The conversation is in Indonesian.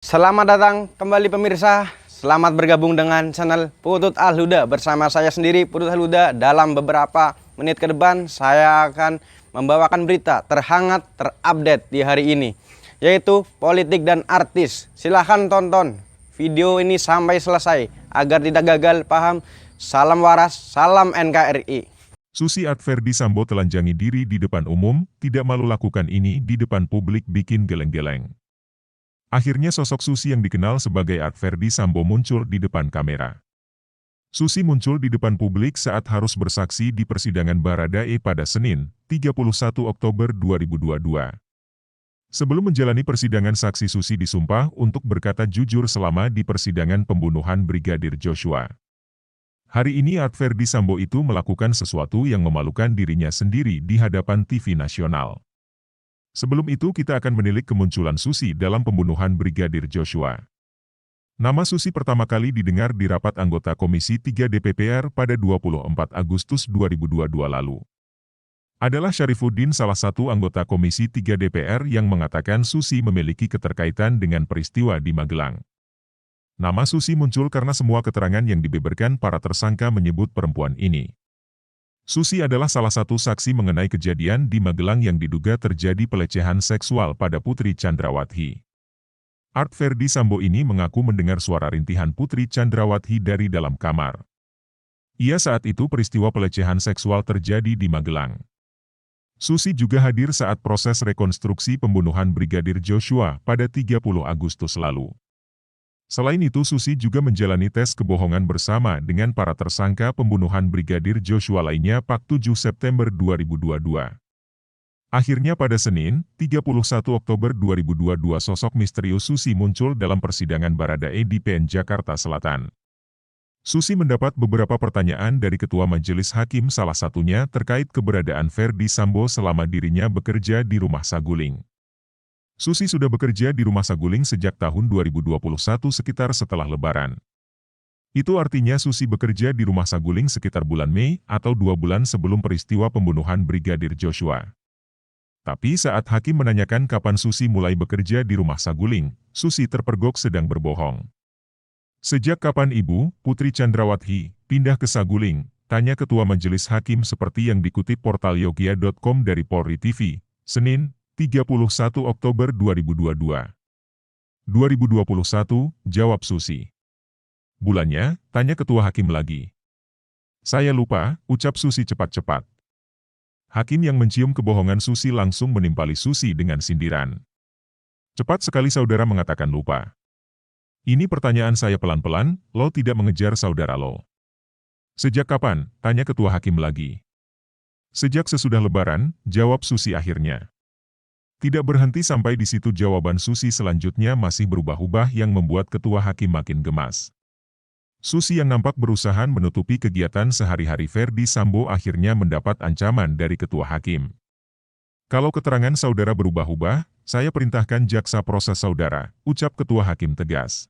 Selamat datang kembali pemirsa. Selamat bergabung dengan channel Putut Al-Huda. Bersama saya sendiri Putut Al-Huda. Dalam beberapa menit ke depan saya akan membawakan berita terhangat terupdate di hari ini, yaitu politik dan artis. Silahkan tonton video ini sampai selesai agar tidak gagal paham. Salam waras, salam NKRI. Susi Art Ferdy Sambo telanjangi diri di depan umum, tidak malu lakukan ini di depan publik bikin geleng-geleng. Akhirnya sosok Susi yang dikenal sebagai Art Ferdy Sambo muncul di depan kamera. Susi muncul di depan publik saat harus bersaksi di persidangan Baradae pada Senin, 31 Oktober 2022. Sebelum menjalani persidangan, saksi Susi disumpah untuk berkata jujur selama di persidangan pembunuhan Brigadir Joshua. Hari ini Art Ferdy Sambo itu melakukan sesuatu yang memalukan dirinya sendiri di hadapan TV nasional. Sebelum itu kita akan menilik kemunculan Susi dalam pembunuhan Brigadir Joshua. Nama Susi pertama kali didengar di rapat anggota Komisi 3 DPR pada 24 Agustus 2022 lalu. Adalah Syarifuddin, salah satu anggota Komisi 3 DPR yang mengatakan Susi memiliki keterkaitan dengan peristiwa di Magelang. Nama Susi muncul karena semua keterangan yang dibeberkan para tersangka menyebut perempuan ini. Susi adalah salah satu saksi mengenai kejadian di Magelang yang diduga terjadi pelecehan seksual pada Putri Chandrawati. Art Ferdy Sambo ini mengaku mendengar suara rintihan Putri Chandrawati dari dalam kamar. Ia saat itu peristiwa pelecehan seksual terjadi di Magelang. Susi juga hadir saat proses rekonstruksi pembunuhan Brigadir Joshua pada 30 Agustus lalu. Selain itu, Susi juga menjalani tes kebohongan bersama dengan para tersangka pembunuhan Brigadir Joshua lainnya pada 7 September 2022. Akhirnya pada Senin, 31 Oktober 2022 sosok misterius Susi muncul dalam persidangan Baradae di PN Jakarta Selatan. Susi mendapat beberapa pertanyaan dari Ketua Majelis Hakim, salah satunya terkait keberadaan Ferdy Sambo selama dirinya bekerja di Rumah Saguling. Susi sudah bekerja di Rumah Saguling sejak tahun 2021 sekitar setelah Lebaran. Itu artinya Susi bekerja di Rumah Saguling sekitar bulan Mei atau 2 bulan sebelum peristiwa pembunuhan Brigadir Joshua. Tapi saat hakim menanyakan kapan Susi mulai bekerja di Rumah Saguling, Susi terpergok sedang berbohong. Sejak kapan Ibu, Putri Chandrawati, pindah ke Saguling? Tanya Ketua Majelis Hakim seperti yang dikutip portal Yogia.com dari Polri TV, Senin, 31 Oktober 2022. 2021, jawab Susi. Bulannya, tanya Ketua Hakim lagi. Saya lupa, ucap Susi cepat-cepat. Hakim yang mencium kebohongan Susi langsung menimpali Susi dengan sindiran. Cepat sekali saudara mengatakan lupa. Ini pertanyaan saya pelan-pelan, lo tidak mengejar saudara lo. Sejak kapan? Tanya Ketua Hakim lagi. Sejak sesudah Lebaran, jawab Susi akhirnya. Tidak berhenti sampai di situ jawaban Susi selanjutnya masih berubah-ubah yang membuat Ketua Hakim makin gemas. Susi yang nampak berusaha menutupi kegiatan sehari-hari Ferdy Sambo akhirnya mendapat ancaman dari Ketua Hakim. Kalau keterangan saudara berubah-ubah, saya perintahkan jaksa proses saudara, ucap Ketua Hakim tegas.